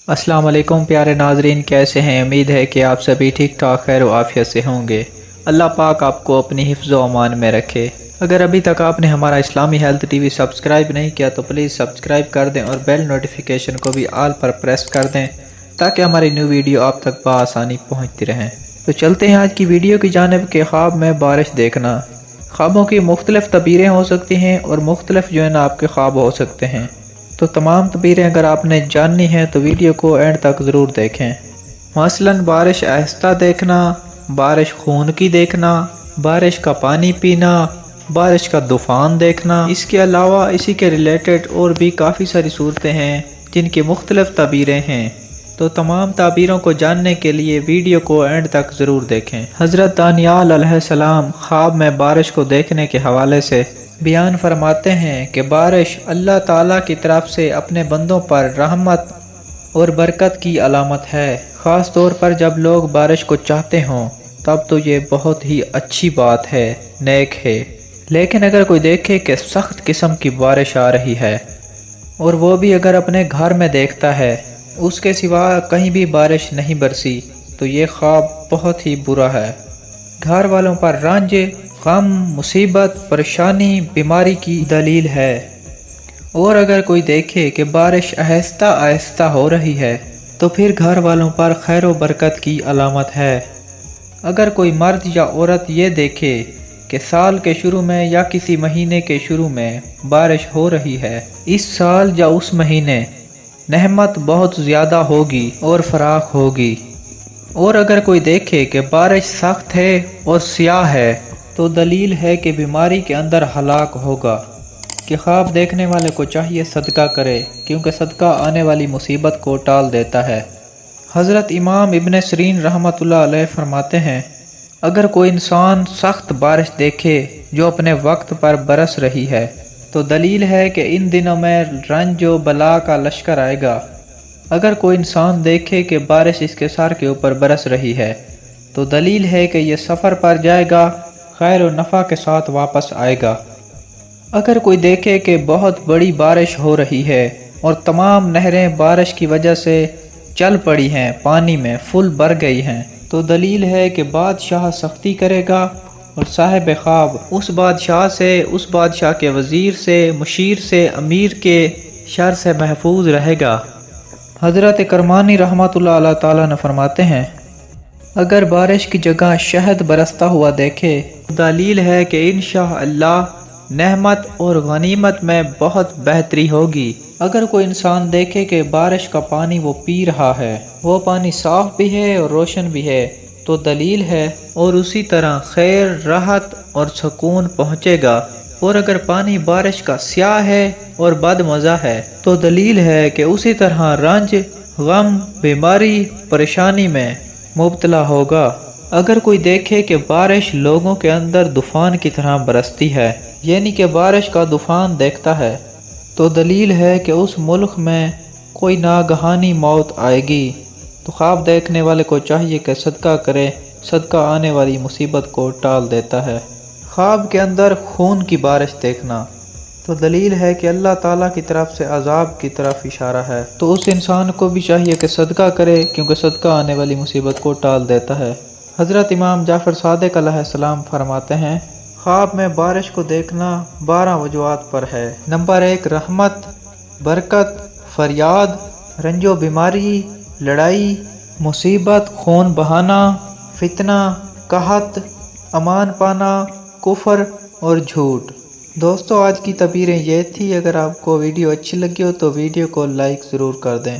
अस्सलाम वालेकुम प्यारे नाजरीन, कैसे हैं। उम्मीद है कि आप सभी ठीक ठाक खैर व आफियत से होंगे। अल्लाह पाक आपको अपनी हिफ्ज़ व अमान में रखे। अगर अभी तक आपने हमारा इस्लामी हेल्थ टीवी सब्सक्राइब नहीं किया तो प्लीज़ सब्सक्राइब कर दें और बेल नोटिफिकेशन को भी आल पर प्रेस कर दें ताकि हमारी न्यू वीडियो आप तक बआसानी पहुँचती रहें। तो चलते हैं आज की वीडियो की जानिब के ख्वाब में बारिश देखना। ख्वाबों की मुख्तलिफ तबीरें हो सकती हैं और मुख्तलिफ जो है ना आपके ख्वाब हो सकते हैं। तो तमाम तबीरें अगर आपने जाननी है तो वीडियो को एंड तक ज़रूर देखें। मसलन बारिश आहिस्ता देखना, बारिश खून की देखना, बारिश का पानी पीना, बारिश का तूफ़ान देखना। इसके अलावा इसी के रिलेटेड और भी काफ़ी सारी सूरतें हैं जिनकी मुख्तलिफ तबीरें हैं। तो तमाम ताबीरों को जानने के लिए वीडियो को एंड तक ज़रूर देखें। हज़रत दानियाल अलैहिस्सलाम ख्वाब में बारिश को देखने के हवाले से बयान फरमाते हैं कि बारिश अल्लाह ताला की तरफ से अपने बंदों पर रहमत और बरकत की अलामत है। ख़ास तौर पर जब लोग बारिश को चाहते हों तब तो ये बहुत ही अच्छी बात है, नेक है। लेकिन अगर कोई देखे कि सख्त किस्म की बारिश आ रही है और वो भी अगर अपने घर में देखता है, उसके सिवा कहीं भी बारिश नहीं बरसी, तो ये ख्वाब बहुत ही बुरा है। घर वालों पर रंज, गम, मुसीबत, परेशानी, बीमारी की दलील है। और अगर कोई देखे कि बारिश आहिस्ता आहिस्ता हो रही है तो फिर घर वालों पर खैर व बरकत की अलामत है। अगर कोई मर्द या औरत ये देखे कि साल के शुरू में या किसी महीने के शुरू में बारिश हो रही है, इस साल या उस महीने रहमत बहुत ज़्यादा होगी और फराख होगी। और अगर कोई देखे कि बारिश सख्त है और स्याह है तो दलील है कि बीमारी के अंदर हलाक होगा। कि ख्वाब देखने वाले को चाहिए सदका करे, क्योंकि सदका आने वाली मुसीबत को टाल देता है। हज़रत इमाम इब्न सिरीन रहमतुल्लाह अलैह फरमाते हैं, अगर कोई इंसान सख्त बारिश देखे जो अपने वक्त पर बरस रही है तो दलील है कि इन दिनों में रंज व बला का लश्कर आएगा। अगर कोई इंसान देखे कि बारिश इसके सर के ऊपर बरस रही है तो दलील है कि यह सफ़र पर जाएगा, खैर व नफ़ा के साथ वापस आएगा। अगर कोई देखे कि बहुत बड़ी बारिश हो रही है और तमाम नहरें बारिश की वजह से चल पड़ी हैं, पानी में फुल भर गई हैं, तो दलील है कि बादशाह सख्ती करेगा और साहिब ख्वाब उस बादशाह से, उस बादशाह के वज़ीर से, मुशीर से, अमीर के शर से महफूज रहेगा। हज़रत करमानी रहमतुल्लाह अल्लाह ताला ने फरमाते हैं, अगर बारिश की जगह शहद बरसता हुआ देखे तो दलील है कि इंशाअल्लाह नेमत और गनीमत में बहुत बेहतरी होगी। अगर कोई इंसान देखे कि बारिश का पानी वो पी रहा है, वो पानी साफ भी है और रोशन भी है, तो दलील है और उसी तरह खैर, राहत और सुकून पहुँचेगा। और अगर पानी बारिश का स्याह है और बदमज़ा है तो दलील है कि उसी तरह रंज, गम, बीमारी, परेशानी में मुब्तला होगा। अगर कोई देखे कि बारिश लोगों के अंदर तूफ़ान की तरह बरसती है, यानी कि बारिश का तूफ़ान देखता है, तो दलील है कि उस मुल्क में कोई नागहानी मौत आएगी। तो ख्वाब देखने वाले को चाहिए कि सदका करे, सदका आने वाली मुसीबत को टाल देता है। ख्वाब के अंदर खून की बारिश देखना तो दलील है कि अल्लाह ताला की तरफ से अजाब की तरफ इशारा है। तो उस इंसान को भी चाहिए कि सदका करे, क्योंकि सदका आने वाली मुसीबत को टाल देता है। हज़रत इमाम जाफ़र सादिक़ अलैहिस्सलाम फरमाते हैं, ख्वाब में बारिश को देखना 12 वजूहात पर है। नंबर 1, रहमत, बरकत, फरियाद, रंजो बीमारी, लड़ाई, मुसीबत, खून बहाना, फितना, कहत, अमान पाना, कुफर और झूठ। दोस्तों, आज की तबीरें ये थी। अगर आपको वीडियो अच्छी लगी हो तो वीडियो को लाइक ज़रूर कर दें।